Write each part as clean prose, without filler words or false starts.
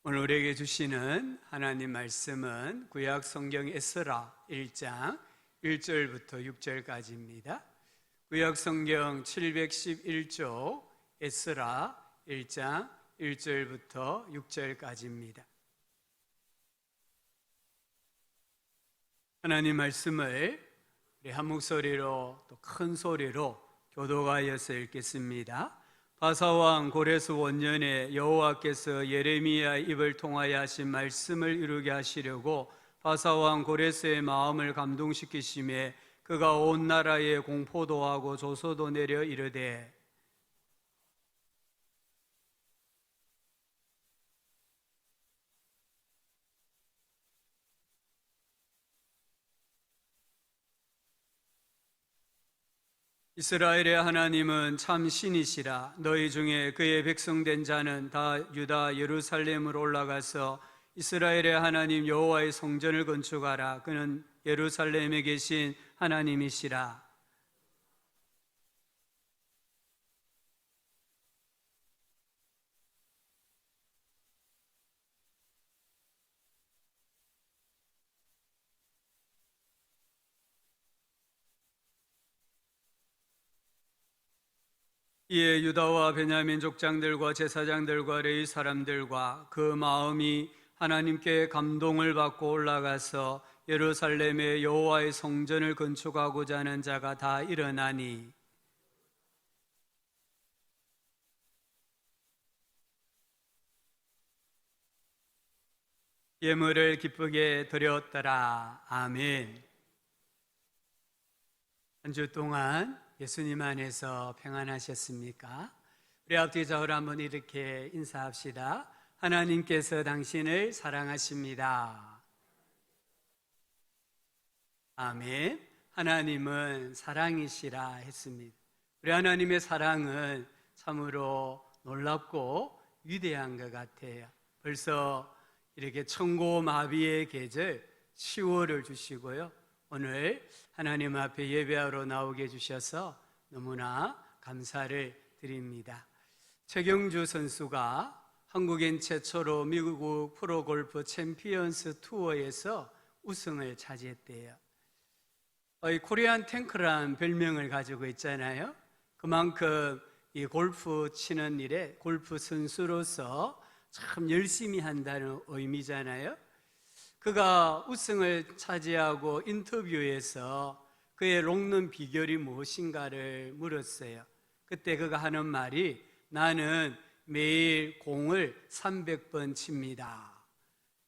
오늘 우리에게 주시는 하나님 말씀은 구약 성경 에스라 1장 1절부터 6절까지입니다. 구약 성경 711쪽 에스라 1장 1절부터 6절까지입니다. 하나님 말씀을 우리 한 목소리로 또 큰 소리로 교독하여서 읽겠습니다. 바사왕 고레스 원년에 여호와께서 예레미야 입을 통하여 하신 말씀을 이루게 하시려고 바사왕 고레스의 마음을 감동시키심에 그가 온 나라에 공포도 하고 조소도 내려 이르되 이스라엘의 하나님은 참 신이시라. 너희 중에 그의 백성된 자는 다 유다 예루살렘으로 올라가서 이스라엘의 하나님 여호와의 성전을 건축하라. 그는 예루살렘에 계신 하나님이시라. 이에 유다와 베냐민 족장들과 제사장들과 레위 사람들과 그 마음이 하나님께 감동을 받고 올라가서 예루살렘에 여호와의 성전을 건축하고자 하는 자가 다 일어나니 예물을 기쁘게 드렸더라. 아멘. 한 주 동안 예수님 안에서 평안하셨습니까? 우리 앞뒤 좌우로 한번 이렇게 인사합시다. 하나님께서 당신을 사랑하십니다. 아멘. 하나님은 사랑이시라 했습니다. 우리 하나님의 사랑은 참으로 놀랍고 위대한 것 같아요. 벌써 이렇게 천고마비의 계절 10월을 주시고요. 오늘 하나님 앞에 예배하러 나오게 해주셔서 너무나 감사를 드립니다. 최경주 선수가 한국인 최초로 미국 프로골프 챔피언스 투어에서 우승을 차지했대요. 이 코리안 탱크란 별명을 가지고 있잖아요. 그만큼 이 골프 치는 일에 골프 선수로서 참 열심히 한다는 의미잖아요. 그가 우승을 차지하고 인터뷰에서 그의 롱런 비결이 무엇인가를 물었어요. 그때 그가 하는 말이 나는 매일 공을 300번 칩니다.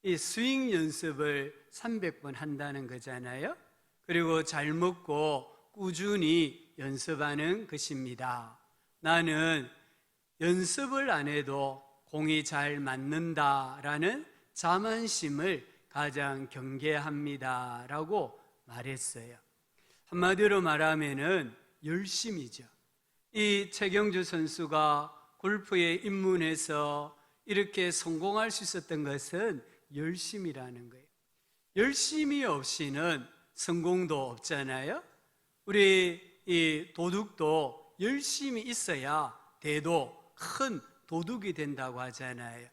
이 스윙 연습을 300번 한다는 거잖아요. 그리고 잘 먹고 꾸준히 연습하는 것입니다. 나는 연습을 안 해도 공이 잘 맞는다라는 자만심을 가장 경계합니다 라고 말했어요. 한마디로 말하면은 열심이죠. 이 최경주 선수가 골프에 입문해서 이렇게 성공할 수 있었던 것은 열심이라는 거예요. 열심이 없이는 성공도 없잖아요. 우리 이 도둑도 열심이 있어야 대도 큰 도둑이 된다고 하잖아요.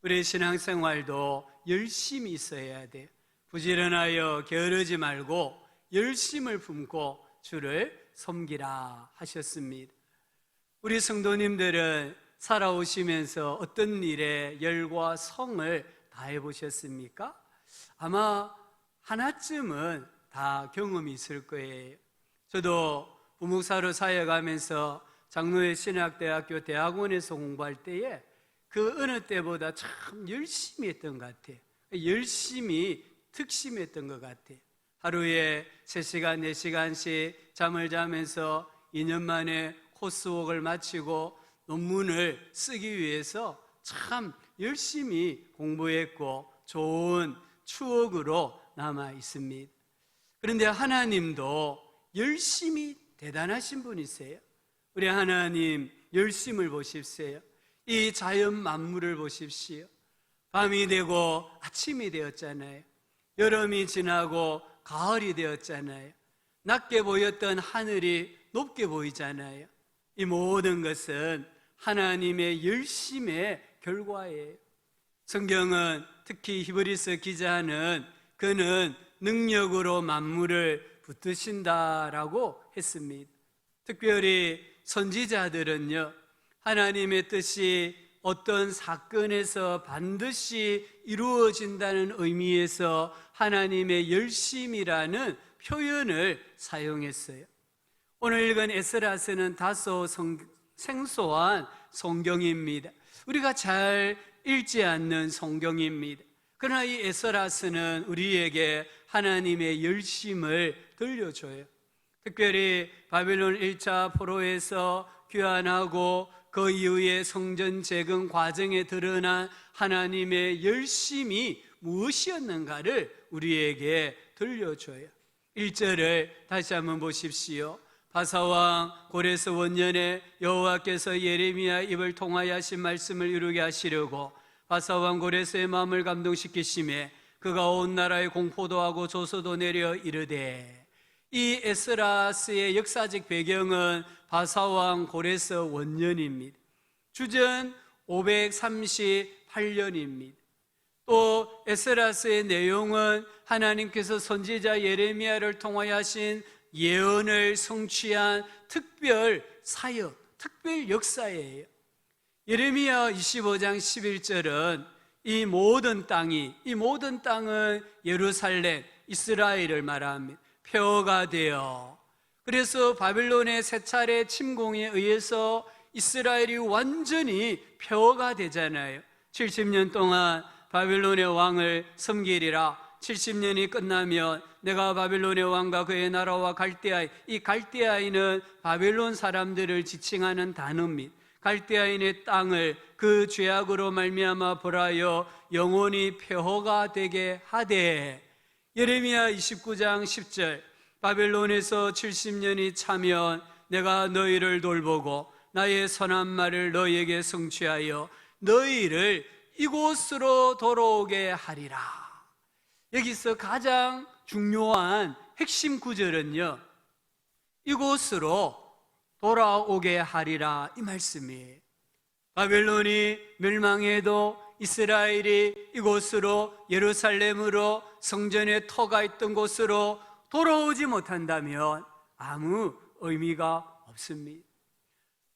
우리 신앙생활도 열심히 있어야 돼요. 부지런하여 게으르지 말고 열심을 품고 주를 섬기라 하셨습니다. 우리 성도님들은 살아오시면서 어떤 일에 열과 성을 다해 보셨습니까? 아마 하나쯤은 다 경험이 있을 거예요. 저도 부목사로 사역하면서 장로회 신학대학교 대학원에서 공부할 때에 그 어느 때보다 참 열심히 했던 것 같아요. 열심히 특심했던 것 같아요. 하루에 3시간, 4시간씩 잠을 자면서 2년 만에 코스웍을 마치고 논문을 쓰기 위해서 참 열심히 공부했고 좋은 추억으로 남아 있습니다. 그런데 하나님도 열심히 대단하신 분이세요. 우리 하나님 열심을 보십시오. 이 자연 만물을 보십시오. 밤이 되고 아침이 되었잖아요. 여름이 지나고 가을이 되었잖아요. 낮게 보였던 하늘이 높게 보이잖아요. 이 모든 것은 하나님의 열심의 결과예요. 성경은 특히 히브리서 기자는 그는 능력으로 만물을 붙드신다라고 했습니다. 특별히 선지자들은요, 하나님의 뜻이 어떤 사건에서 반드시 이루어진다는 의미에서 하나님의 열심이라는 표현을 사용했어요. 오늘 읽은 에스라서는 다소 생소한 성경입니다. 우리가 잘 읽지 않는 성경입니다. 그러나 이 에스라서는 우리에게 하나님의 열심을 들려줘요. 특별히 바벨론 1차 포로에서 귀환하고 그 이후에 성전 재건 과정에 드러난 하나님의 열심이 무엇이었는가를 우리에게 들려줘요. 1절을 다시 한번 보십시오. 바사왕 고레스 원년에 여호와께서 예레미야 입을 통하여 하신 말씀을 이루게 하시려고 바사왕 고레스의 마음을 감동시키심에 그가 온 나라에 공포도 하고 조서도 내려 이르되, 이 에스라스의 역사적 배경은 바사왕 고레스 원년입니다. 주전 538년입니다. 또 에스라스의 내용은 하나님께서 선지자 예레미야를 통하여 하신 예언을 성취한 특별 사역, 특별 역사예요. 예레미야 25장 11절은 이 모든 땅은 예루살렘, 이스라엘을 말합니다. 폐허가 되어, 그래서 바벨론의 세 차례 침공에 의해서 이스라엘이 완전히 폐허가 되잖아요. 70년 동안 바벨론의 왕을 섬기리라. 70년이 끝나면 내가 바벨론의 왕과 그의 나라와 갈대아인, 이 갈대아인은 바벨론 사람들을 지칭하는 단어입니다. 갈대아인의 땅을 그 죄악으로 말미암아 벌하여 영원히 폐허가 되게 하되, 예레미야 29장 10절, 바벨론에서 70년이 차면 내가 너희를 돌보고 나의 선한 말을 너희에게 성취하여 너희를 이곳으로 돌아오게 하리라. 여기서 가장 중요한 핵심 구절은요, 이곳으로 돌아오게 하리라, 이 말씀이에요. 바벨론이 멸망해도 이스라엘이 이곳으로, 예루살렘으로, 성전의 터가 있던 곳으로 돌아오지 못한다면 아무 의미가 없습니다.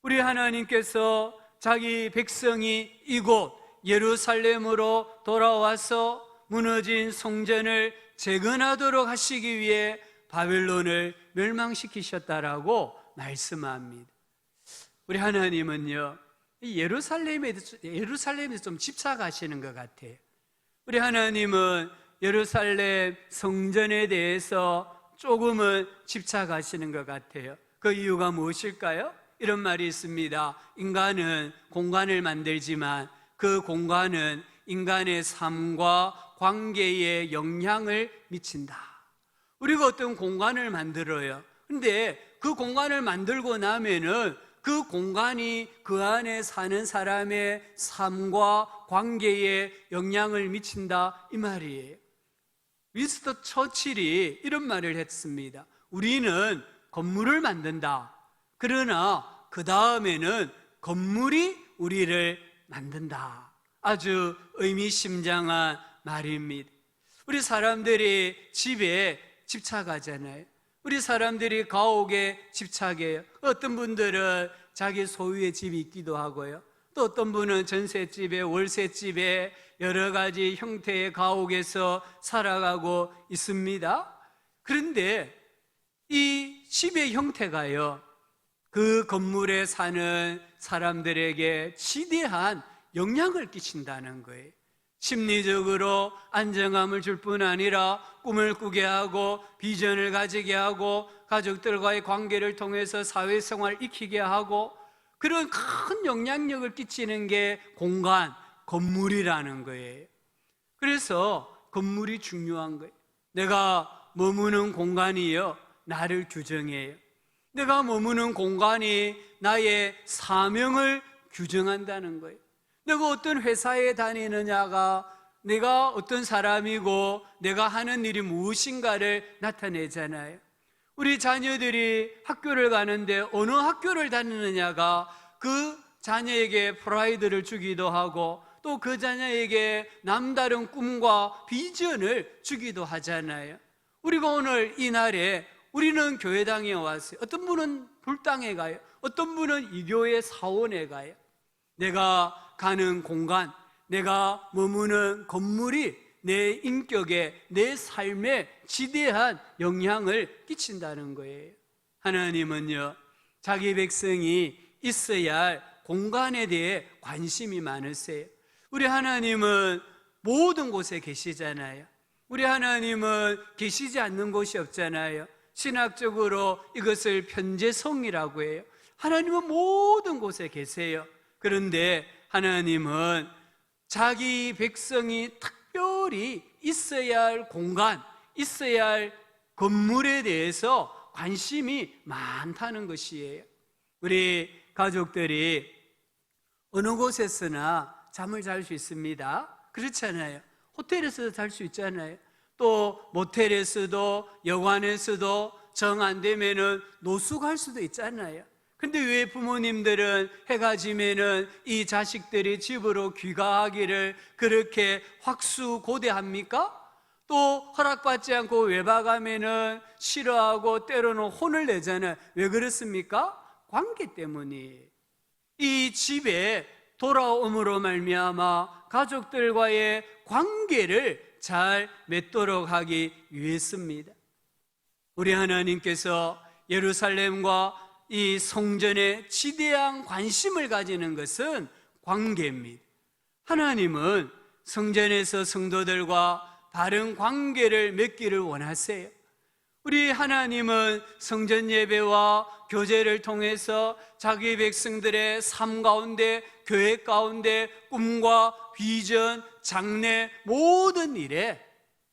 우리 하나님께서 자기 백성이 이곳 예루살렘으로 돌아와서 무너진 성전을 재건하도록 하시기 위해 바벨론을 멸망시키셨다라고 말씀합니다. 우리 하나님은요, 예루살렘에 좀 집착하시는 것 같아요. 우리 하나님은 예루살렘 성전에 대해서 조금은 집착하시는 것 같아요. 그 이유가 무엇일까요? 이런 말이 있습니다. 인간은 공간을 만들지만 그 공간은 인간의 삶과 관계에 영향을 미친다. 우리가 어떤 공간을 만들어요. 근데 그 공간을 만들고 나면은 그 공간이 그 안에 사는 사람의 삶과 관계에 영향을 미친다, 이 말이에요. 윈스턴 처칠이 이런 말을 했습니다. 우리는 건물을 만든다. 그러나 그 다음에는 건물이 우리를 만든다. 아주 의미심장한 말입니다. 우리 사람들이 집에 집착하잖아요. 우리 사람들이 가옥에 집착해요. 어떤 분들은 자기 소유의 집이 있기도 하고요. 또 어떤 분은 전셋집에, 월세집에, 여러 가지 형태의 가옥에서 살아가고 있습니다. 그런데 이 집의 형태가요, 그 건물에 사는 사람들에게 지대한 영향을 끼친다는 거예요. 심리적으로 안정감을 줄 뿐 아니라 꿈을 꾸게 하고 비전을 가지게 하고 가족들과의 관계를 통해서 사회생활을 익히게 하고, 그런 큰 영향력을 끼치는 게 공간, 건물이라는 거예요. 그래서 건물이 중요한 거예요. 내가 머무는 공간이요, 나를 규정해요. 내가 머무는 공간이 나의 사명을 규정한다는 거예요. 내가 어떤 회사에 다니느냐가 내가 어떤 사람이고 내가 하는 일이 무엇인가를 나타내잖아요. 우리 자녀들이 학교를 가는데 어느 학교를 다니느냐가 그 자녀에게 프라이드를 주기도 하고 또 그 자녀에게 남다른 꿈과 비전을 주기도 하잖아요. 우리가 오늘 이 날에 우리는 교회당에 왔어요. 어떤 분은 불당에 가요. 어떤 분은 이 교회 사원에 가요. 내가 가는 공간, 내가 머무는 건물이 내 인격에, 내 삶에 지대한 영향을 끼친다는 거예요. 하나님은요, 자기 백성이 있어야 할 공간에 대해 관심이 많으세요. 우리 하나님은 모든 곳에 계시잖아요. 우리 하나님은 계시지 않는 곳이 없잖아요. 신학적으로 이것을 편재성이라고 해요. 하나님은 모든 곳에 계세요. 그런데 하나님은 자기 백성이 특별히 있어야 할 공간, 있어야 할 건물에 대해서 관심이 많다는 것이에요. 우리 가족들이 어느 곳에서나 잠을 잘 수 있습니다. 그렇잖아요. 호텔에서도 잘 수 있잖아요. 또 모텔에서도, 여관에서도 정 안 되면은 노숙할 수도 있잖아요. 근데 왜 부모님들은 해가 지면은 이 자식들이 집으로 귀가하기를 그렇게 확수고대합니까? 또 허락받지 않고 외박하면은 싫어하고 때로는 혼을 내잖아요. 왜 그렇습니까? 관계 때문이에요. 이 집에 돌아옴으로 말미암아 가족들과의 관계를 잘 맺도록 하기 위해서입니다. 우리 하나님께서 예루살렘과 이 성전에 지대한 관심을 가지는 것은 관계입니다. 하나님은 성전에서 성도들과 바른 관계를 맺기를 원하세요. 우리 하나님은 성전 예배와 교제를 통해서 자기 백성들의 삶 가운데, 교회 가운데 꿈과 비전, 장래 모든 일에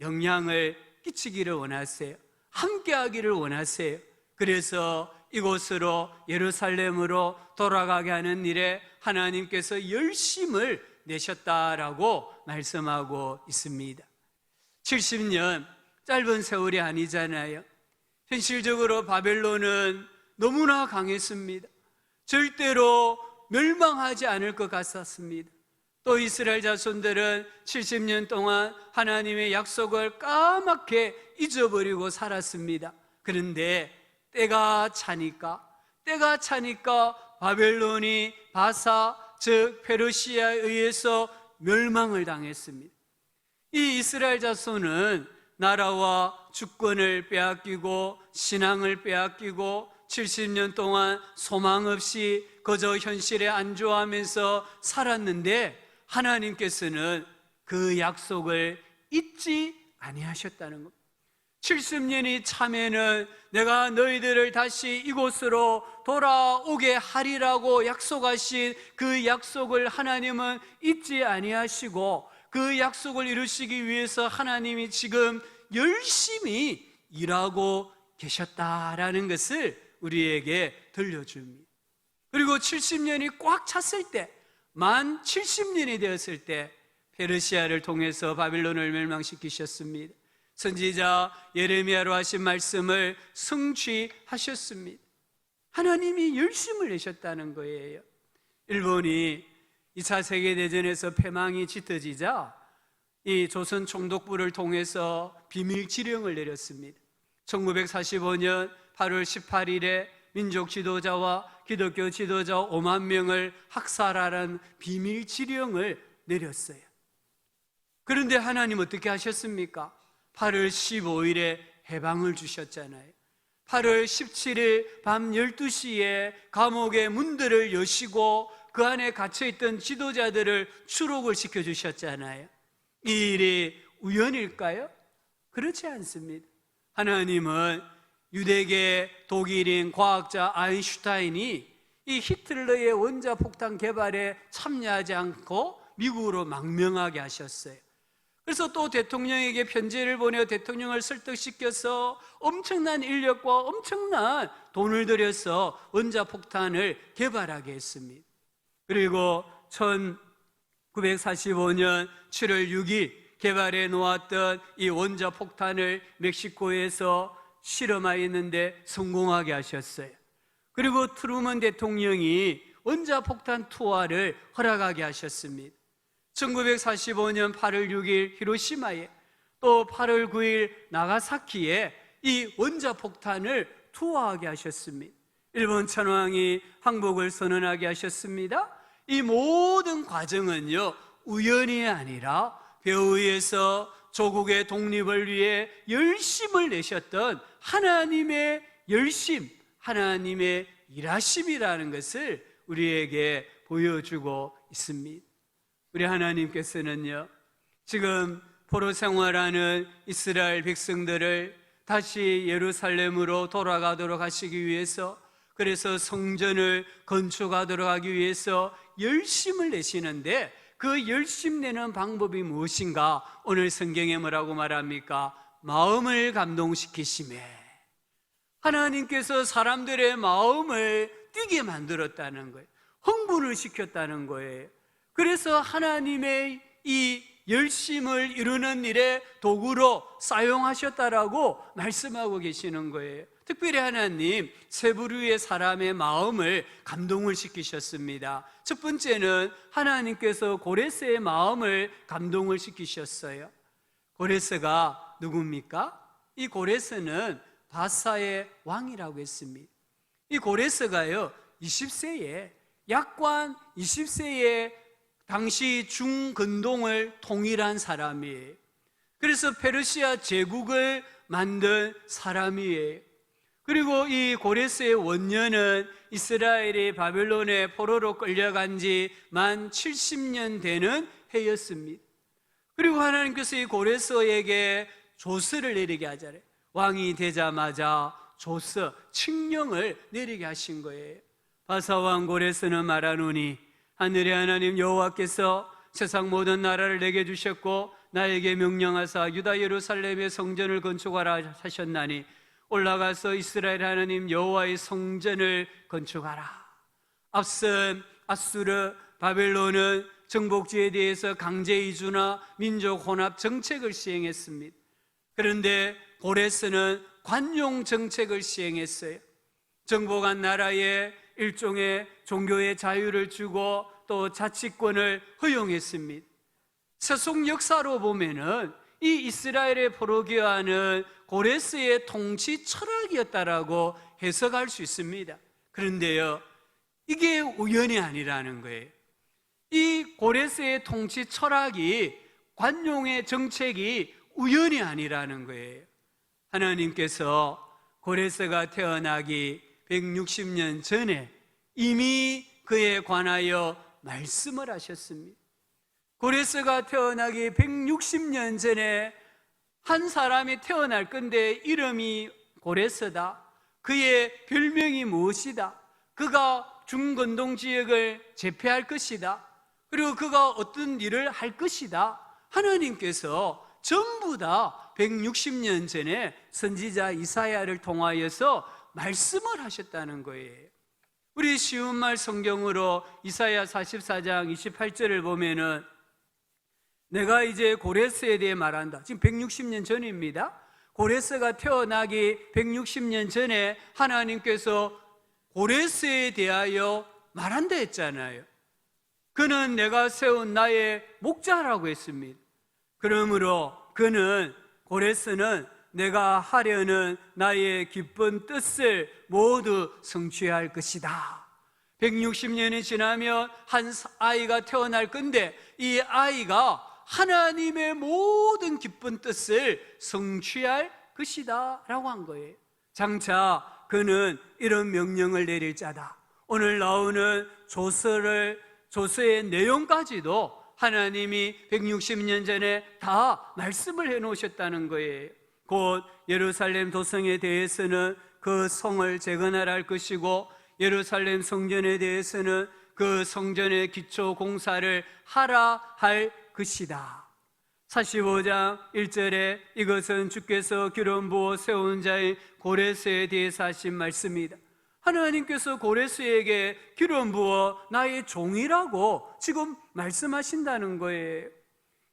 영향을 끼치기를 원하세요. 함께하기를 원하세요. 그래서 이곳으로 예루살렘으로 돌아가게 하는 일에 하나님께서 열심을 내셨다라고 말씀하고 있습니다. 70년 짧은 세월이 아니잖아요. 현실적으로 바벨론은 너무나 강했습니다. 절대로 멸망하지 않을 것 같았습니다. 또 이스라엘 자손들은 70년 동안 하나님의 약속을 까맣게 잊어버리고 살았습니다. 그런데 때가 차니까 바벨론이 바사 즉 페르시아에 의해서 멸망을 당했습니다. 이 이스라엘 자손은 나라와 주권을 빼앗기고 신앙을 빼앗기고 70년 동안 소망 없이 그저 현실에 안주하면서 살았는데 하나님께서는 그 약속을 잊지 아니하셨다는 것. 70년이 차면은 내가 너희들을 다시 이곳으로 돌아오게 하리라고 약속하신 그 약속을 하나님은 잊지 아니하시고 그 약속을 이루시기 위해서 하나님이 지금 열심히 일하고 계셨다라는 것을 우리에게 들려줍니다. 그리고 70년이 꽉 찼을 때, 만 70년이 되었을 때 페르시아를 통해서 바빌론을 멸망시키셨습니다. 선지자 예레미야로 하신 말씀을 성취하셨습니다. 하나님이 열심을 내셨다는 거예요. 일본이 2차 세계대전에서 패망이 짙어지자 이 조선 총독부를 통해서 비밀 지령을 내렸습니다. 1945년 8월 18일에 민족 지도자와 기독교 지도자 5만 명을 학살하라는 비밀 지령을 내렸어요. 그런데 하나님 어떻게 하셨습니까? 8월 15일에 해방을 주셨잖아요. 8월 17일 밤 12시에 감옥의 문들을 여시고 그 안에 갇혀있던 지도자들을 추록을 시켜주셨잖아요. 이 일이 우연일까요? 그렇지 않습니다. 하나님은 유대계 독일인 과학자 아인슈타인이 이 히틀러의 원자폭탄 개발에 참여하지 않고 미국으로 망명하게 하셨어요. 그래서 또 대통령에게 편지를 보내 대통령을 설득시켜서 엄청난 인력과 엄청난 돈을 들여서 원자폭탄을 개발하게 했습니다. 그리고 1945년 7월 6일 개발해 놓았던 이 원자폭탄을 멕시코에서 실험하였는데 성공하게 하셨어요. 그리고 트루먼 대통령이 원자폭탄 투하를 허락하게 하셨습니다. 1945년 8월 6일 히로시마에, 또 8월 9일 나가사키에 이 원자폭탄을 투하하게 하셨습니다. 일본 천황이 항복을 선언하게 하셨습니다. 이 모든 과정은요, 우연이 아니라 배후에서 조국의 독립을 위해 열심을 내셨던 하나님의 열심, 하나님의 일하심이라는 것을 우리에게 보여주고 있습니다. 우리 하나님께서는요, 지금 포로 생활하는 이스라엘 백성들을 다시 예루살렘으로 돌아가도록 하시기 위해서, 그래서 성전을 건축하도록 하기 위해서 열심을 내시는데, 그 열심 내는 방법이 무엇인가? 오늘 성경에 뭐라고 말합니까? 마음을 감동시키심에, 하나님께서 사람들의 마음을 뛰게 만들었다는 거예요. 흥분을 시켰다는 거예요. 그래서 하나님의 이 열심을 이루는 일에 도구로 사용하셨다라고 말씀하고 계시는 거예요. 특별히 하나님 세 부류의 사람의 마음을 감동을 시키셨습니다. 첫 번째는 하나님께서 고레스의 마음을 감동을 시키셨어요. 고레스가 누굽니까? 이 고레스는 바사의 왕이라고 했습니다. 이 고레스가요, 20세에, 약관 20세에 당시 중근동을 통일한 사람이에요. 그래서 페르시아 제국을 만든 사람이에요. 그리고 이 고레스의 원년은 이스라엘이 바벨론의 포로로 끌려간 지 만 70년 되는 해였습니다. 그리고 하나님께서 이 고레스에게 조서를 내리게 하잖아요. 왕이 되자마자 조서, 칙령을 내리게 하신 거예요. 바사왕 고레스는 말하노니, 하늘의 하나님 여호와께서 세상 모든 나라를 내게 주셨고 나에게 명령하사 유다 예루살렘의 성전을 건축하라 하셨나니, 올라가서 이스라엘 하나님 여호와의 성전을 건축하라. 앞선 아수르, 바벨론은 정복지에 대해서 강제 이주나 민족 혼합 정책을 시행했습니다. 그런데 고레스는 관용 정책을 시행했어요. 정복한 나라에 일종의 종교의 자유를 주고 또 자치권을 허용했습니다. 세속 역사로 보면은 이 이스라엘의 포로기와는 고레스의 통치 철학이었다라고 해석할 수 있습니다. 그런데요, 이게 우연이 아니라는 거예요. 이 고레스의 통치 철학이, 관용의 정책이 우연이 아니라는 거예요. 하나님께서 고레스가 태어나기 160년 전에 이미 그에 관하여 말씀을 하셨습니다. 고레스가 태어나기 160년 전에 한 사람이 태어날 건데 이름이 고레스다. 그의 별명이 무엇이다. 그가 중건동 지역을 제패할 것이다. 그리고 그가 어떤 일을 할 것이다. 하나님께서 전부 다 160년 전에 선지자 이사야를 통하여서 말씀을 하셨다는 거예요. 우리 쉬운 말 성경으로 이사야 44장 28절을 보면은, 내가 이제 고레스에 대해 말한다. 지금 160년 전입니다. 고레스가 태어나기 160년 전에 하나님께서 고레스에 대하여 말한다 했잖아요. 그는 내가 세운 나의 목자라고 했습니다. 그러므로 그는, 고레스는 내가 하려는 나의 기쁜 뜻을 모두 성취할 것이다. 160년이 지나면 한 아이가 태어날 건데 이 아이가 하나님의 모든 기쁜 뜻을 성취할 것이다 라고 한 거예요. 장차 그는 이런 명령을 내릴 자다. 오늘 나오는 조서의 내용까지도 하나님이 160년 전에 다 말씀을 해놓으셨다는 거예요. 곧 예루살렘 도성에 대해서는 그 성을 재건하라 할 것이고, 예루살렘 성전에 대해서는 그 성전의 기초 공사를 하라 할 것이다. 45장 1절에 이것은 주께서 기름 부어 세운 자의 고레스에 대해서 하신 말씀이다. 하나님께서 고레스에게 기름 부어 나의 종이라고 지금 말씀하신다는 거예요.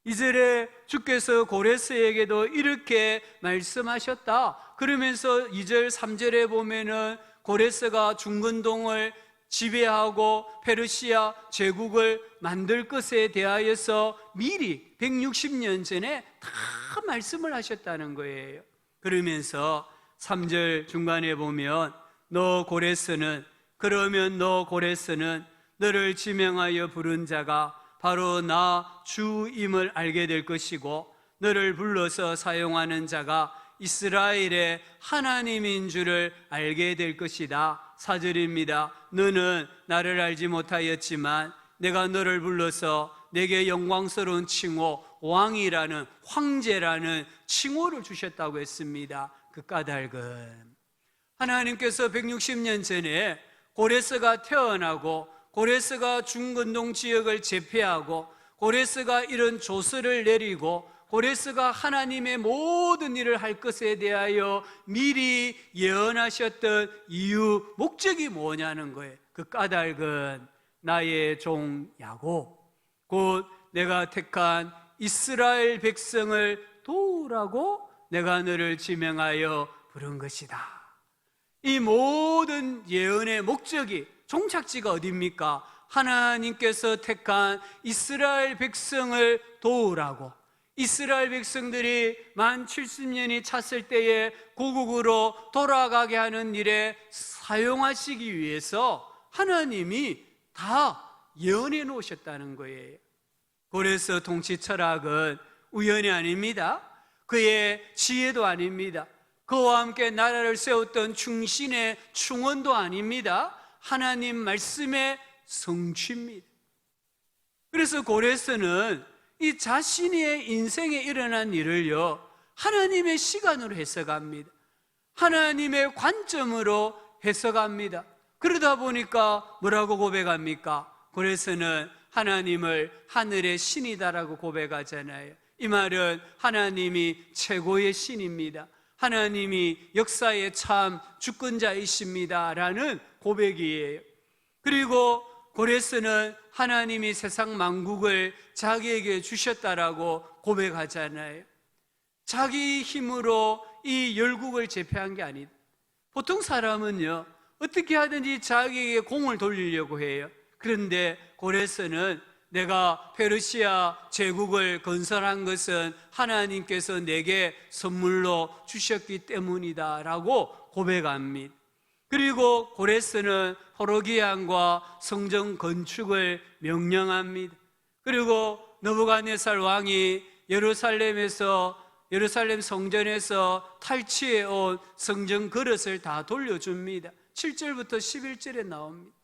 2절에 주께서 고레스에게도 이렇게 말씀하셨다. 그러면서 2절 3절에 보면은 고레스가 중근동을 지배하고 페르시아 제국을 만들 것에 대하여서 미리 160년 전에 다 말씀을 하셨다는 거예요. 그러면서 3절 중간에 보면 그러면 너 고레스는 너를 지명하여 부른 자가 바로 나 주임을 알게 될 것이고 너를 불러서 사용하는 자가 이스라엘의 하나님인 줄을 알게 될 것이다. 4절입니다. 너는 나를 알지 못하였지만 내가 너를 불러서 내게 영광스러운 칭호, 왕이라는, 황제라는 칭호를 주셨다고 했습니다. 그 까닭은 하나님께서 160년 전에 고레스가 태어나고 고레스가 중근동 지역을 제패하고 고레스가 이런 조서를 내리고 고레스가 하나님의 모든 일을 할 것에 대하여 미리 예언하셨던 이유, 목적이 뭐냐는 거예요. 그 까닭은 나의 종 야곱, 곧 내가 택한 이스라엘 백성을 도우라고 내가 너를 지명하여 부른 것이다. 이 모든 예언의 목적이, 종착지가 어디입니까? 하나님께서 택한 이스라엘 백성을 도우라고, 이스라엘 백성들이 만 70년이 찼을 때에 고국으로 돌아가게 하는 일에 사용하시기 위해서 하나님이 다 예언해 놓으셨다는 거예요. 고레스 통치 철학은 우연이 아닙니다. 그의 지혜도 아닙니다. 그와 함께 나라를 세웠던 충신의 충원도 아닙니다. 하나님 말씀의 성취입니다. 그래서 고레스는 이 자신의 인생에 일어난 일을요, 하나님의 시간으로 해석합니다. 하나님의 관점으로 해석합니다. 그러다 보니까 뭐라고 고백합니까? 고레스는 하나님을 하늘의 신이다라고 고백하잖아요. 이 말은 하나님이 최고의 신입니다. 하나님이 역사의 참 주권자이십니다 라는 고백이에요. 그리고 고레스는 하나님이 세상 만국을 자기에게 주셨다라고 고백하잖아요. 자기 힘으로 이 열국을 제패한 게 아니다. 보통 사람은요, 어떻게 하든지 자기에게 공을 돌리려고 해요. 그런데 고레스는 내가 페르시아 제국을 건설한 것은 하나님께서 내게 선물로 주셨기 때문이다 라고 고백합니다. 그리고 고레스는 호로기안과 성전 건축을 명령합니다. 그리고 느부갓네살 왕이 예루살렘 성전에서 탈취해 온 성전 그릇을 다 돌려줍니다. 7절부터 11절에 나옵니다.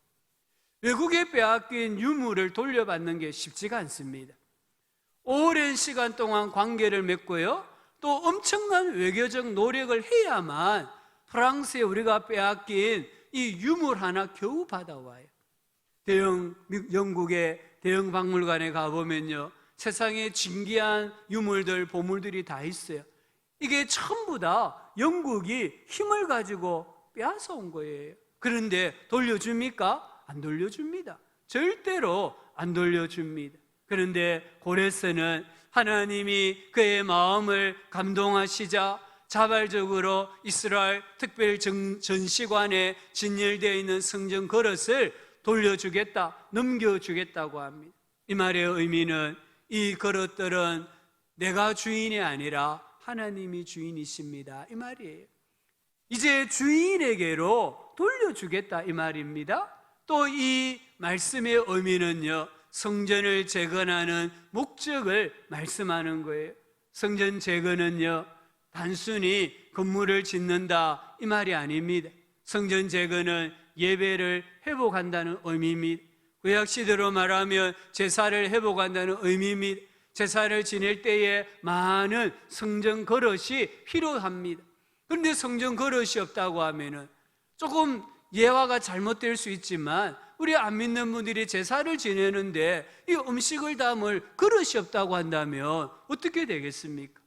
외국에 빼앗긴 유물을 돌려받는 게 쉽지가 않습니다. 오랜 시간 동안 관계를 맺고요, 또 엄청난 외교적 노력을 해야만 프랑스에 우리가 빼앗긴 이 유물 하나 겨우 받아와요. 영국의 대형 박물관에 가보면요, 세상에 진귀한 유물들, 보물들이 다 있어요. 이게 전부 다 영국이 힘을 가지고 빼앗아 온 거예요. 그런데 돌려줍니까? 안 돌려줍니다. 절대로 안 돌려줍니다. 그런데 고레스는 하나님이 그의 마음을 감동하시자 자발적으로 이스라엘 특별 전시관에 진열되어 있는 성전 그릇을 돌려주겠다, 넘겨주겠다고 합니다. 이 말의 의미는 이 그릇들은 내가 주인이 아니라 하나님이 주인이십니다, 이 말이에요. 이제 주인에게로 돌려주겠다, 이 말입니다. 또 이 말씀의 의미는요, 성전을 재건하는 목적을 말씀하는 거예요. 성전 재건은요, 단순히 건물을 짓는다 이 말이 아닙니다. 성전 재건은 예배를 회복한다는 의미입니다. 구약시대로 말하면 제사를 회복한다는 의미입니다. 제사를 지낼 때에 많은 성전 그릇이 필요합니다. 그런데 성전 그릇이 없다고 하면은 조금 예화가 잘못될 수 있지만, 우리 안 믿는 분들이 제사를 지내는데 이 음식을 담을 그릇이 없다고 한다면 어떻게 되겠습니까?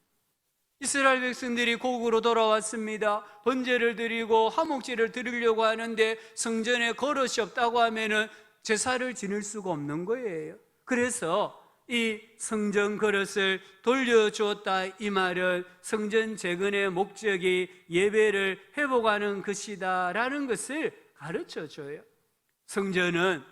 이스라엘 백성들이 고국으로 돌아왔습니다. 번제를 드리고 화목제를 드리려고 하는데 성전에 그릇이 없다고 하면은 제사를 지낼 수가 없는 거예요. 그래서 이 성전 그릇을 돌려주었다 이 말은 성전 재건의 목적이 예배를 회복하는 것이다 라는 것을 가르쳐줘요. 성전은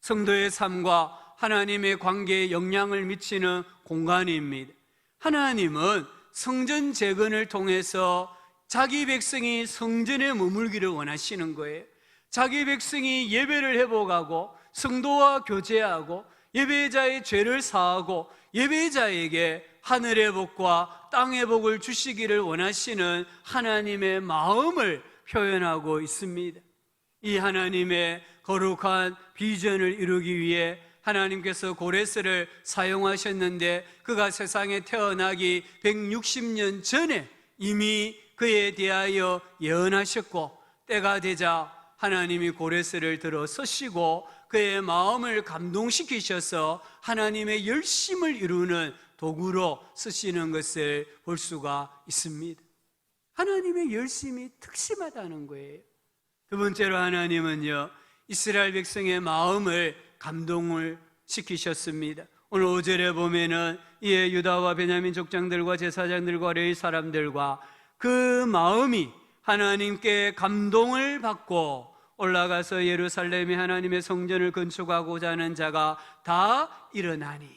성도의 삶과 하나님의 관계에 영향을 미치는 공간입니다. 하나님은 성전 재건을 통해서 자기 백성이 성전에 머물기를 원하시는 거예요. 자기 백성이 예배를 회복하고 성도와 교제하고 예배자의 죄를 사하고 예배자에게 하늘의 복과 땅의 복을 주시기를 원하시는 하나님의 마음을 표현하고 있습니다. 이 하나님의 거룩한 비전을 이루기 위해 하나님께서 고레스를 사용하셨는데 그가 세상에 태어나기 160년 전에 이미 그에 대하여 예언하셨고, 때가 되자 하나님이 고레스를 들어 서시고 그의 마음을 감동시키셔서 하나님의 열심을 이루는 도구로 쓰시는 것을 볼 수가 있습니다. 하나님의 열심이 특심하다는 거예요. 두 번째로 하나님은요, 이스라엘 백성의 마음을 감동을 시키셨습니다. 오늘 5절에 보면은 이에 유다와 베냐민 족장들과 제사장들과 레위 사람들과 그 마음이 하나님께 감동을 받고 올라가서 예루살렘에 하나님의 성전을 건축하고자 하는 자가 다 일어나니,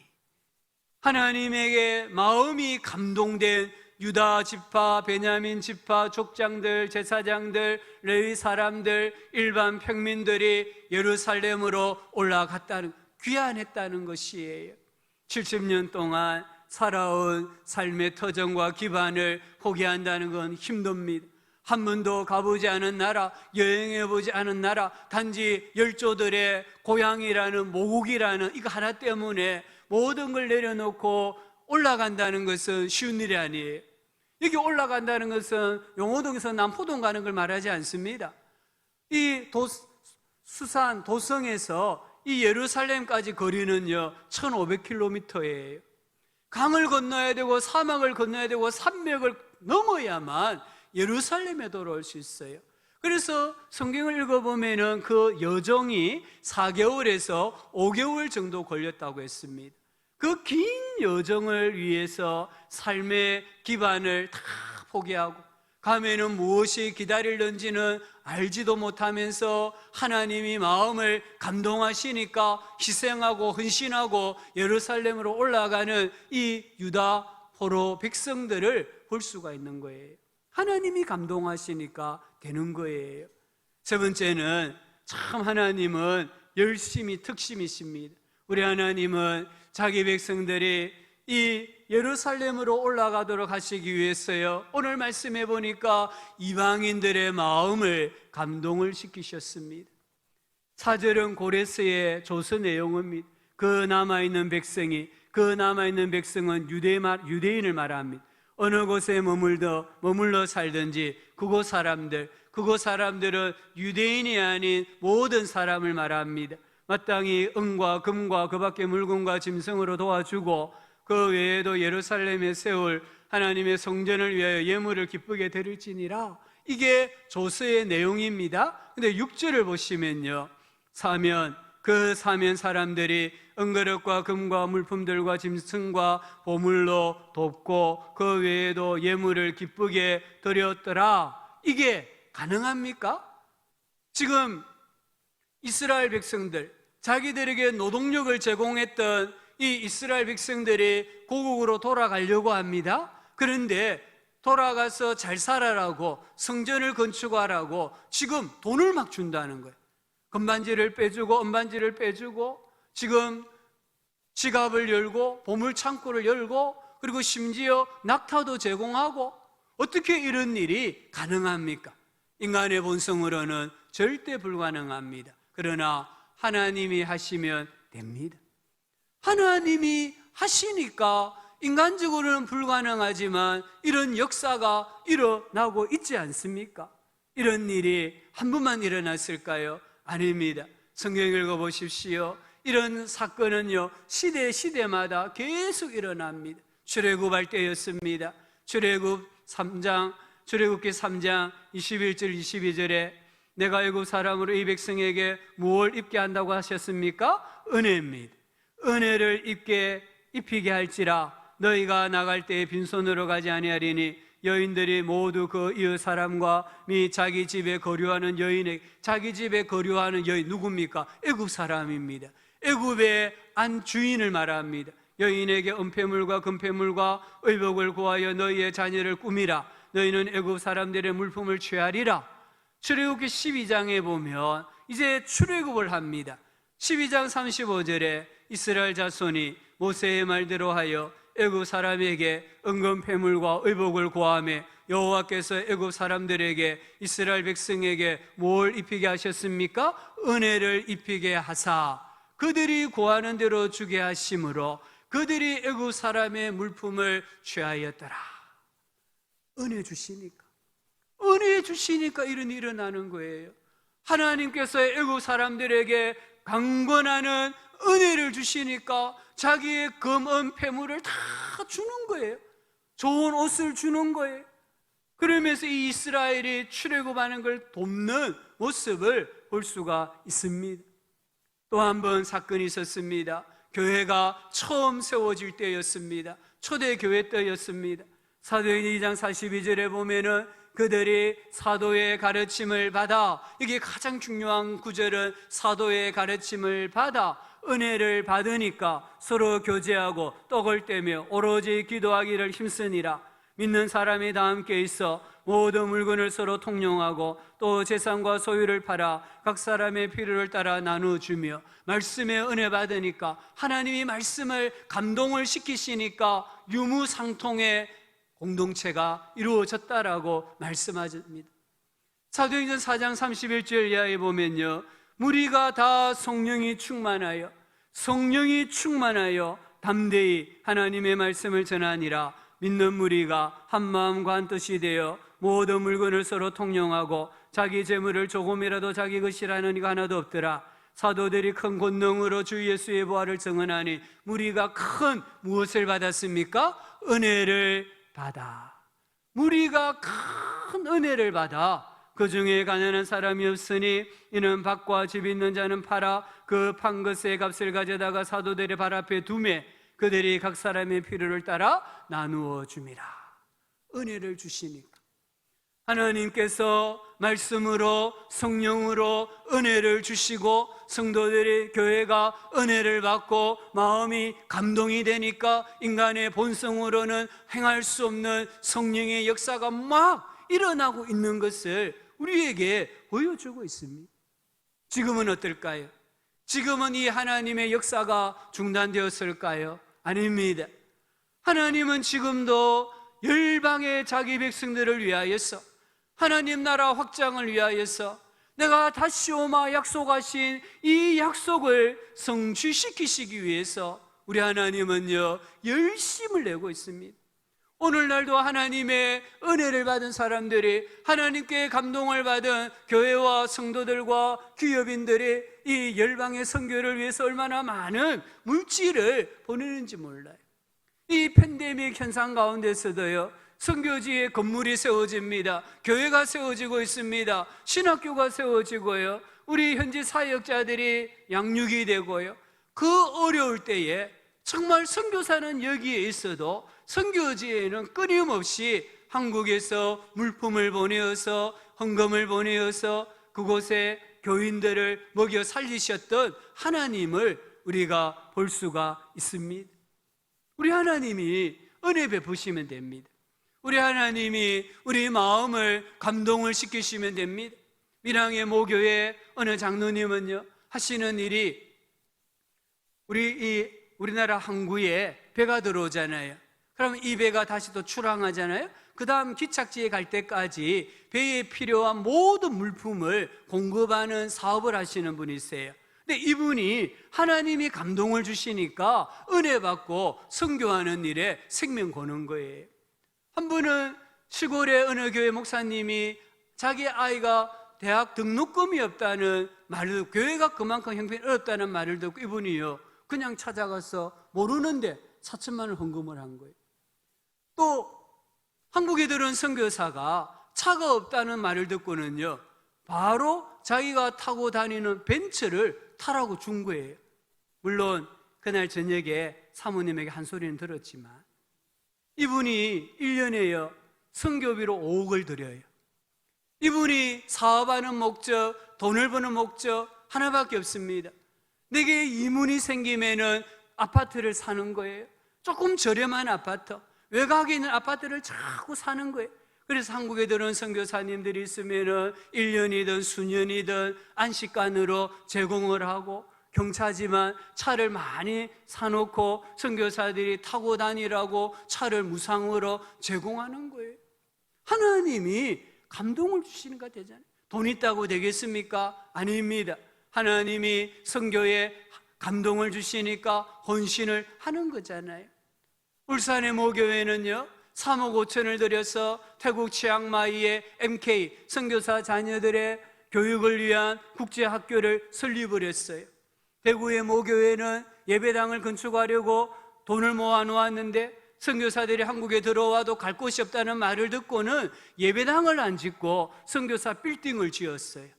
하나님에게 마음이 감동된 유다 지파, 베냐민 지파, 족장들, 제사장들, 레위 사람들, 일반 평민들이 예루살렘으로 올라갔다는, 귀환했다는 것이에요. 70년 동안 살아온 삶의 터전과 기반을 포기한다는 건 힘듭니다. 한 번도 가보지 않은 나라, 여행해보지 않은 나라, 단지 열조들의 고향이라는, 모국이라는 이거 하나 때문에 모든 걸 내려놓고 올라간다는 것은 쉬운 일이 아니에요. 여기 올라간다는 것은 용호동에서 남포동 가는 걸 말하지 않습니다. 이 수산, 도성에서 이 예루살렘까지 거리는요 1500km예요. 강을 건너야 되고 사막을 건너야 되고 산맥을 넘어야만 예루살렘에 돌아올 수 있어요. 그래서 성경을 읽어보면 그 여정이 4개월에서 5개월 정도 걸렸다고 했습니다. 그 긴 여정을 위해서 삶의 기반을 다 포기하고 가면은 무엇이 기다릴는지는 알지도 못하면서 하나님이 마음을 감동하시니까 희생하고 헌신하고 예루살렘으로 올라가는 이 유다 포로 백성들을 볼 수가 있는 거예요. 하나님이 감동하시니까 되는 거예요. 세 번째는 참 하나님은 열심히 특심이십니다. 우리 하나님은 자기 백성들이 이 예루살렘으로 올라가도록 하시기 위해서요, 오늘 말씀해 보니까 이방인들의 마음을 감동을 시키셨습니다. 4절은 고레스의 조서 내용입니다. 그 남아있는 백성이, 그 남아있는 백성은 유대인을 말합니다. 어느 곳에 머물러 살든지 그곳 사람들은 유대인이 아닌 모든 사람을 말합니다. 마땅히 은과 금과 그 밖의 물건과 짐승으로 도와주고 그 외에도 예루살렘에 세울 하나님의 성전을 위하여 예물을 기쁘게 드릴지니라. 이게 조서의 내용입니다. 근데 6절을 보시면요, 그 사면 사람들이 은그릇과 금과 물품들과 짐승과 보물로 돕고 그 외에도 예물을 기쁘게 드렸더라. 이게 가능합니까? 지금 이스라엘 백성들, 자기들에게 노동력을 제공했던 이 이스라엘 백성들이 고국으로 돌아가려고 합니다. 그런데 돌아가서 잘 살아라고, 성전을 건축하라고 지금 돈을 막 준다는 거예요. 금반지를 빼주고 은반지를 빼주고 지금 지갑을 열고 보물창고를 열고 그리고 심지어 낙타도 제공하고, 어떻게 이런 일이 가능합니까? 인간의 본성으로는 절대 불가능합니다. 그러나 하나님이 하시면 됩니다. 하나님이 하시니까 인간적으로는 불가능하지만 이런 역사가 일어나고 있지 않습니까? 이런 일이 한 번만 일어났을까요? 아닙니다. 성경 읽어보십시오. 이런 사건은요 시대마다 계속 일어납니다. 출애굽할 때였습니다. 출애굽기 3장 21절 22절에 내가 애굽 사람으로 이 백성에게 무엇을 입게 한다고 하셨습니까? 은혜입니다. 은혜를 입히게 할지라 너희가 나갈 때에 빈손으로 가지 아니하리니 여인들이 모두 그 이웃 사람과 및 자기 집에 거류하는 여인의 자기 집에 거류하는 여인 누굽니까? 애굽 사람입니다. 애굽의 한 주인을 말합니다. 여인에게 은폐물과 금폐물과 의복을 구하여 너희의 자녀를 꾸미라. 너희는 애굽 사람들의 물품을 취하리라. 출애굽기 12장에 보면 이제 출애굽을 합니다. 12장 35절에 이스라엘 자손이 모세의 말대로 하여 애굽 사람에게 은금폐물과 의복을 구하며 여호와께서 애굽 사람들에게 이스라엘 백성에게 뭘 입히게 하셨습니까? 은혜를 입히게 하사 그들이 구하는 대로 주게 하심으로 그들이 애굽 사람의 물품을 취하였더라. 은혜 주시니까 이런 일이 일어나는 거예요. 하나님께서 애굽 사람들에게 강권하는 은혜를 주시니까 자기의 금, 은, 폐물을 다 주는 거예요. 좋은 옷을 주는 거예요. 그러면서 이 이스라엘이 출애굽하는 걸 돕는 모습을 볼 수가 있습니다. 또 한 번 사건이 있었습니다. 교회가 처음 세워질 때였습니다. 초대교회 때였습니다. 사도행 2장 42절에 보면은 그들이 사도의 가르침을 받아, 이게 가장 중요한 구절은 사도의 가르침을 받아 은혜를 받으니까 서로 교제하고 떡을 떼며 오로지 기도하기를 힘쓰니라. 믿는 사람이 다 함께 있어 모든 물건을 서로 통용하고 또 재산과 소유를 팔아 각 사람의 필요를 따라 나누어주며 말씀에 은혜 받으니까 하나님이 말씀을 감동을 시키시니까 유무상통의 공동체가 이루어졌다라고 말씀하십니다. 사도행전 4장 31절 이하에 보면요, 무리가 다 성령이 충만하여 담대히 하나님의 말씀을 전하니라. 믿는 무리가 한 마음과 한 뜻이 되어 모든 물건을 서로 통용하고 자기 재물을 조금이라도 자기 것이라는 이가 하나도 없더라. 사도들이 큰 권능으로 주 예수의 부활을 증언하니 무리가 큰 무엇을 받았습니까? 은혜를 받아. 무리가 큰 은혜를 받아. 그 중에 가난한 사람이 없으니 이는 밭과 집 있는 자는 팔아 그 판 것의 값을 가져다가 사도들의 발 앞에 두매 그들이 각 사람의 필요를 따라 나누어 줍니다. 은혜를 주시니까 하나님께서 말씀으로 성령으로 은혜를 주시고 성도들이 교회가 은혜를 받고 마음이 감동이 되니까 인간의 본성으로는 행할 수 없는 성령의 역사가 막 일어나고 있는 것을 우리에게 보여주고 있습니다. 지금은 어떨까요? 지금은 이 하나님의 역사가 중단되었을까요? 아닙니다. 하나님은 지금도 열방의 자기 백성들을 위하여서 하나님 나라 확장을 위하여서 내가 다시 오마 약속하신 이 약속을 성취시키시기 위해서 우리 하나님은요 열심을 내고 있습니다. 오늘날도 하나님의 은혜를 받은 사람들이 하나님께 감동을 받은 교회와 성도들과 기업인들이 이 열방의 선교를 위해서 얼마나 많은 물질을 보내는지 몰라요. 이 팬데믹 현상 가운데서도요 선교지에 건물이 세워집니다. 교회가 세워지고 있습니다. 신학교가 세워지고요 우리 현지 사역자들이 양육이 되고요 그 어려울 때에 정말 선교사는 여기에 있어도 선교지에는 끊임없이 한국에서 물품을 보내어서 헌금을 보내어서 그곳에 교인들을 먹여 살리셨던 하나님을 우리가 볼 수가 있습니다. 우리 하나님이 은혜 베푸시면 됩니다. 우리 하나님이 우리 마음을 감동을 시키시면 됩니다. 밀양의 모교회 어느 장로님은요 하시는 일이 우리나라 항구에 배가 들어오잖아요. 그러면 이 배가 다시 또 출항하잖아요. 그 다음 기착지에 갈 때까지 배에 필요한 모든 물품을 공급하는 사업을 하시는 분이세요. 근데 이분이 하나님이 감동을 주시니까 은혜 받고 선교하는 일에 생명 거는 거예요. 한 분은 시골의 어느 교회 목사님이 자기 아이가 대학 등록금이 없다는 말을, 교회가 그만큼 형편이 어렵다는 말을 듣고 이분이요 그냥 찾아가서 모르는데 4천만 원 헌금을 한 거예요. 또 한국에 들은 선교사가 차가 없다는 말을 듣고는요 바로 자기가 타고 다니는 벤츠를 타라고 준 거예요. 물론 그날 저녁에 사모님에게 한 소리는 들었지만 이분이 1년에요 선교비로 5억을 드려요. 이분이 사업하는 목적, 돈을 버는 목적 하나밖에 없습니다. 내게 이문이 생기면은 아파트를 사는 거예요. 조금 저렴한 아파트, 외곽에 있는 아파트를 자꾸 사는 거예요. 그래서 한국에 들어온 선교사님들이 있으면은 1년이든 수년이든 안식관으로 제공을 하고, 경차지만 차를 많이 사놓고 선교사들이 타고 다니라고 차를 무상으로 제공하는 거예요. 하나님이 감동을 주시는 것 되잖아요. 돈 있다고 되겠습니까? 아닙니다. 하나님이 선교에 감동을 주시니까 헌신을 하는 거잖아요. 울산의 모교회는요 3억 5천을 들여서 태국 치앙마이의 MK 선교사 자녀들의 교육을 위한 국제학교를 설립을 했어요. 대구의 모교회는 예배당을 건축하려고 돈을 모아 놓았는데 선교사들이 한국에 들어와도 갈 곳이 없다는 말을 듣고는 예배당을 안 짓고 선교사 빌딩을 지었어요.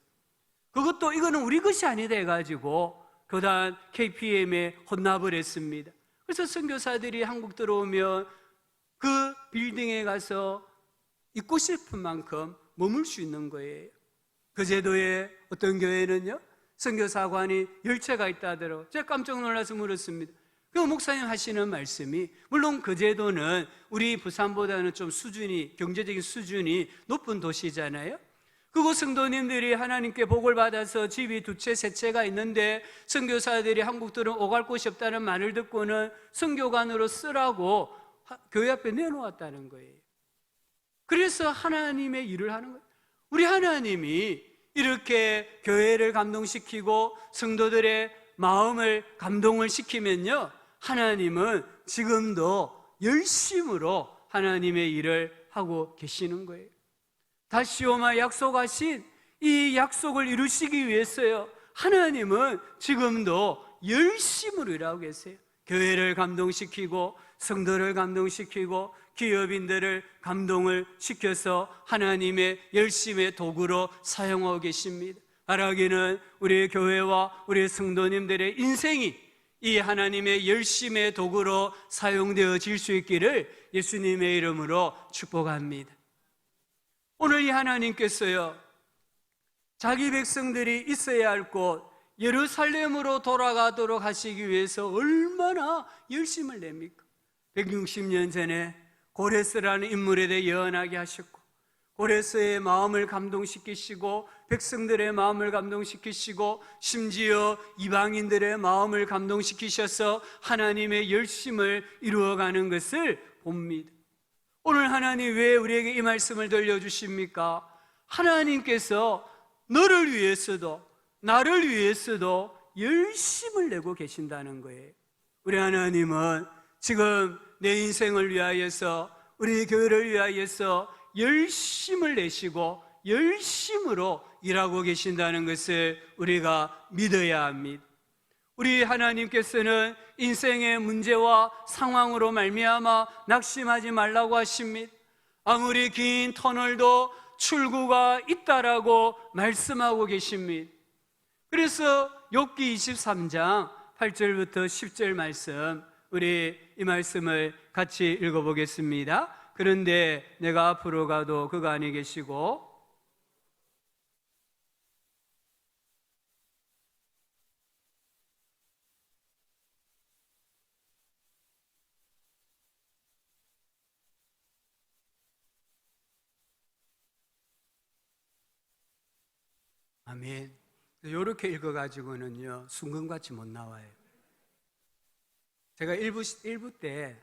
그것도 이거는 우리 것이 아니다 해가지고 교단 KPM에 헌납을 했습니다. 그래서 선교사들이 한국 들어오면 그 빌딩에 가서 있고 싶은 만큼 머물 수 있는 거예요. 그 제도에 어떤 교회는요 선교사관이 10채가 있다 하더라고요. 제가 깜짝 놀라서 물었습니다. 그 목사님 하시는 말씀이, 물론 그 제도는 우리 부산보다는 좀 수준이, 경제적인 수준이 높은 도시잖아요. 그곳 성도님들이 하나님께 복을 받아서 집이 2채, 3채가 있는데 선교사들이 한국 들은 오갈 곳이 없다는 말을 듣고는 선교관으로 쓰라고 교회 앞에 내놓았다는 거예요. 그래서 하나님의 일을 하는 거예요. 우리 하나님이 이렇게 교회를 감동시키고 성도들의 마음을 감동을 시키면요 하나님은 지금도 열심으로 하나님의 일을 하고 계시는 거예요. 다시오마 약속하신 이 약속을 이루시기 위해서요 하나님은 지금도 열심으로 일하고 계세요. 교회를 감동시키고 성도를 감동시키고 기업인들을 감동을 시켜서 하나님의 열심의 도구로 사용하고 계십니다. 바라기는 우리 교회와 우리 성도님들의 인생이 이 하나님의 열심의 도구로 사용되어질 수 있기를 예수님의 이름으로 축복합니다. 오늘 이 하나님께서요 자기 백성들이 있어야 할 곳 예루살렘으로 돌아가도록 하시기 위해서 얼마나 열심을 냅니까? 160년 전에 고레스라는 인물에 대해 예언하게 하셨고, 고레스의 마음을 감동시키시고 백성들의 마음을 감동시키시고 심지어 이방인들의 마음을 감동시키셔서 하나님의 열심을 이루어가는 것을 봅니다. 오늘 하나님 왜 우리에게 이 말씀을 들려주십니까? 하나님께서 너를 위해서도 나를 위해서도 열심을 내고 계신다는 거예요. 우리 하나님은 지금 내 인생을 위하여서 우리 교회를 위하여서 열심을 내시고 열심으로 일하고 계신다는 것을 우리가 믿어야 합니다. 우리 하나님께서는 인생의 문제와 상황으로 말미암아 낙심하지 말라고 하십니다. 아무리 긴 터널도 출구가 있다라고 말씀하고 계십니다. 그래서 욥기 23장 8절부터 10절 말씀, 우리 이 말씀을 같이 읽어보겠습니다. 그런데 내가 앞으로 가도 그가 아니 계시고 아멘. 이렇게 읽어가지고는요 순금같이 못 나와요. 제가 1부 때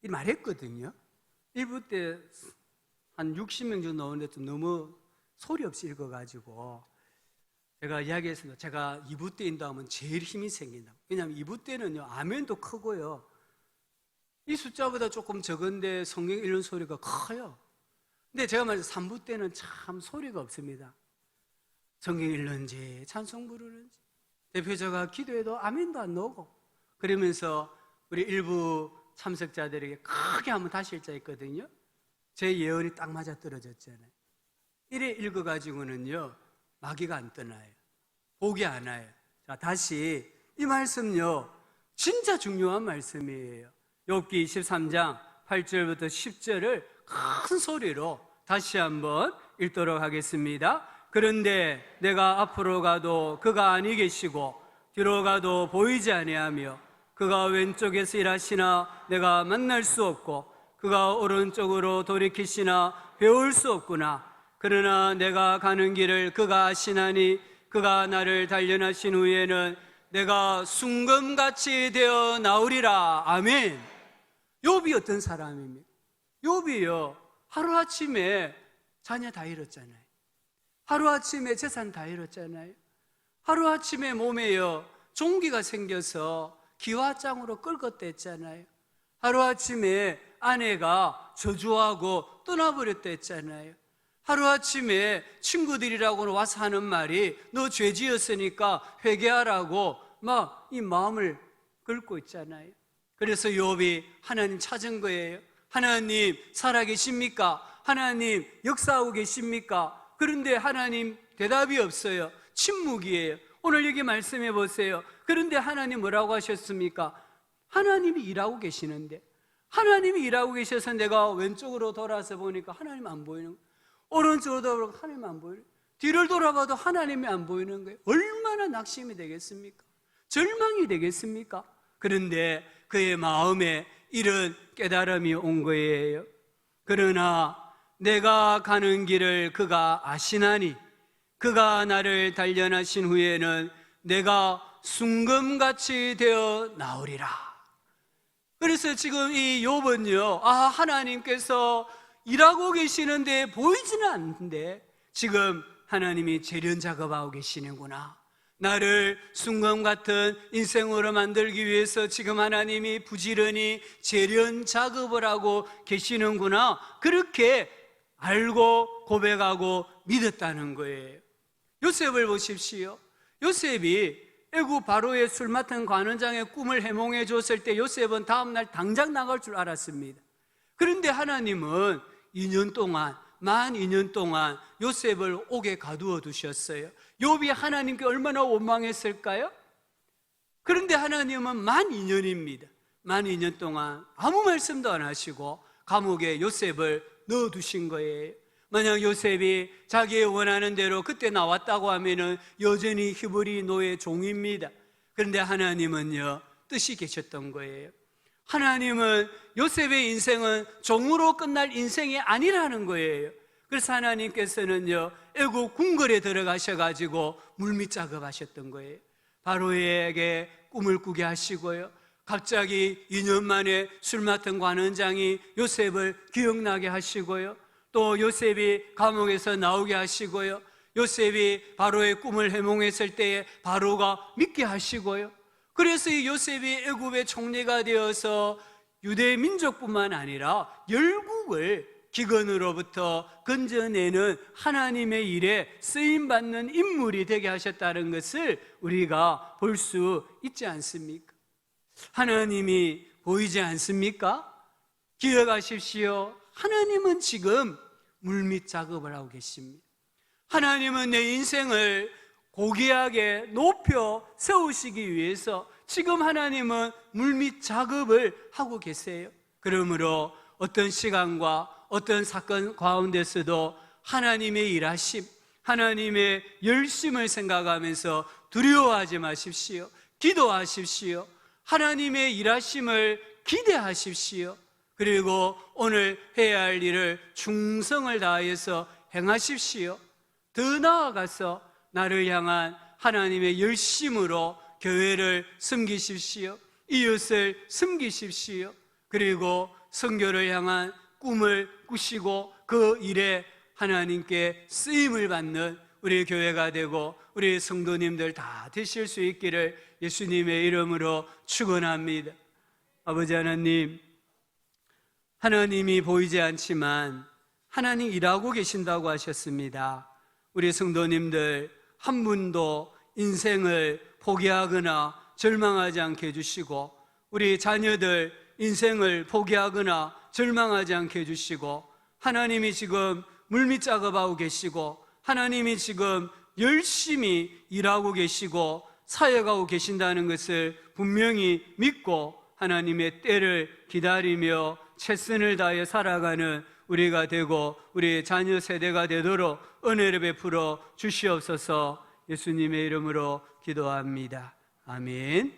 말했거든요. 1부 때 한 60명 정도 나오는데 좀 너무 소리 없이 읽어가지고 제가 이야기했습니다. 제가 2부 때 인도하면 제일 힘이 생긴다. 왜냐하면 2부 때는요 아멘도 크고요 이 숫자보다 조금 적은데 성경 읽는 소리가 커요. 근데 제가 말해서 3부 때는 참 소리가 없습니다. 성경 읽는지 찬송 부르는지 대표자가 기도해도 아멘도 안 나오고 그러면서 우리 일부 참석자들에게 크게 한번 다시 읽자 했거든요. 제 예언이 딱 맞아 떨어졌잖아요. 이래 읽어가지고는요 마귀가 안 떠나요. 복이 안 와요. 자, 다시 이 말씀요 진짜 중요한 말씀이에요. 욥기 23장 8절부터 10절을 큰 소리로 다시 한번 읽도록 하겠습니다. 그런데 내가 앞으로 가도 그가 아니 계시고 뒤로 가도 보이지 아니하며 그가 왼쪽에서 일하시나 내가 만날 수 없고 그가 오른쪽으로 돌이키시나 배울 수 없구나. 그러나 내가 가는 길을 그가 아시나니 그가 나를 단련하신 후에는 내가 순금같이 되어 나오리라. 아멘. 욥이 어떤 사람입니까? 욥이요, 하루아침에 자녀 다 잃었잖아요. 하루아침에 재산 다 잃었잖아요. 하루아침에 몸에요 종기가 생겨서 기와장으로 끌것댔잖아요. 하루아침에 아내가 저주하고 떠나버렸댔잖아요. 하루아침에 친구들이라고 와서 하는 말이 너 죄 지었으니까 회개하라고 막 이 마음을 긁고 있잖아요. 그래서 욥이 하나님 찾은 거예요. 하나님 살아계십니까? 하나님 역사하고 계십니까? 그런데 하나님 대답이 없어요. 침묵이에요. 오늘 여기 말씀해 보세요. 그런데 하나님 뭐라고 하셨습니까? 하나님이 일하고 계시는데, 하나님이 일하고 계셔서 내가 왼쪽으로 돌아서 보니까 하나님 안 보이는 거예요. 오른쪽으로 돌아보니까 하나님 안 보이는 거예요. 뒤를 돌아봐도 하나님이 안 보이는 거예요. 얼마나 낙심이 되겠습니까? 절망이 되겠습니까? 그런데 그의 마음에 이런 깨달음이 온 거예요. 그러나 내가 가는 길을 그가 아시나니 그가 나를 단련하신 후에는 내가 순금같이 되어 나오리라. 그래서 지금 이 욥은요, 하나님께서 일하고 계시는데 보이지는 않는데 지금 하나님이 재련 작업하고 계시는구나. 나를 순금 같은 인생으로 만들기 위해서 지금 하나님이 부지런히 재련 작업을 하고 계시는구나. 그렇게 알고 고백하고 믿었다는 거예요. 요셉을 보십시오. 요셉이 애굽 바로의 술 맡은 관원장의 꿈을 해몽해 줬을 때 요셉은 다음날 당장 나갈 줄 알았습니다. 그런데 하나님은 2년 동안, 만 2년 동안 요셉을 옥에 가두어 두셨어요. 욥이 하나님께 얼마나 원망했을까요? 그런데 하나님은 만 2년입니다. 만 2년 동안 아무 말씀도 안 하시고 감옥에 요셉을 넣어두신 거예요. 만약 요셉이 자기의 원하는 대로 그때 나왔다고 하면은 여전히 히브리 노예 종입니다. 그런데 하나님은요, 뜻이 계셨던 거예요. 하나님은 요셉의 인생은 종으로 끝날 인생이 아니라는 거예요. 그래서 하나님께서는요, 애국 궁궐에 들어가셔가지고 물밑 작업하셨던 거예요. 바로에게 꿈을 꾸게 하시고요, 갑자기 2년 만에 술 맡은 관원장이 요셉을 기억나게 하시고요, 또 요셉이 감옥에서 나오게 하시고요, 요셉이 바로의 꿈을 해몽했을 때에 바로가 믿게 하시고요. 그래서 이 요셉이 애굽의 총리가 되어서 유대 민족뿐만 아니라 열국을 기근으로부터 건져내는 하나님의 일에 쓰임받는 인물이 되게 하셨다는 것을 우리가 볼 수 있지 않습니까? 하나님이 보이지 않습니까? 기억하십시오. 하나님은 지금 물밑 작업을 하고 계십니다. 하나님은 내 인생을 고귀하게 높여 세우시기 위해서 지금 하나님은 물밑 작업을 하고 계세요. 그러므로 어떤 시간과 어떤 사건 가운데서도 하나님의 일하심, 하나님의 열심을 생각하면서 두려워하지 마십시오. 기도하십시오. 하나님의 일하심을 기대하십시오. 그리고 오늘 해야 할 일을 충성을 다해서 행하십시오. 더 나아가서 나를 향한 하나님의 열심으로 교회를 섬기십시오. 이웃을 섬기십시오. 그리고 선교를 향한 꿈을 꾸시고 그 일에 하나님께 쓰임을 받는 우리 교회가 되고 우리 성도님들 다 되실 수 있기를 예수님의 이름으로 축원합니다. 아버지 하나님, 하나님이 보이지 않지만 하나님 일하고 계신다고 하셨습니다. 우리 성도님들 한 분도 인생을 포기하거나 절망하지 않게 해주시고, 우리 자녀들 인생을 포기하거나 절망하지 않게 해주시고, 하나님이 지금 물밑 작업하고 계시고, 하나님이 지금 열심히 일하고 계시고 사역하고 계신다는 것을 분명히 믿고 하나님의 때를 기다리며 최선을 다해 살아가는 우리가 되고 우리 자녀 세대가 되도록 은혜를 베풀어 주시옵소서. 예수님의 이름으로 기도합니다. 아멘.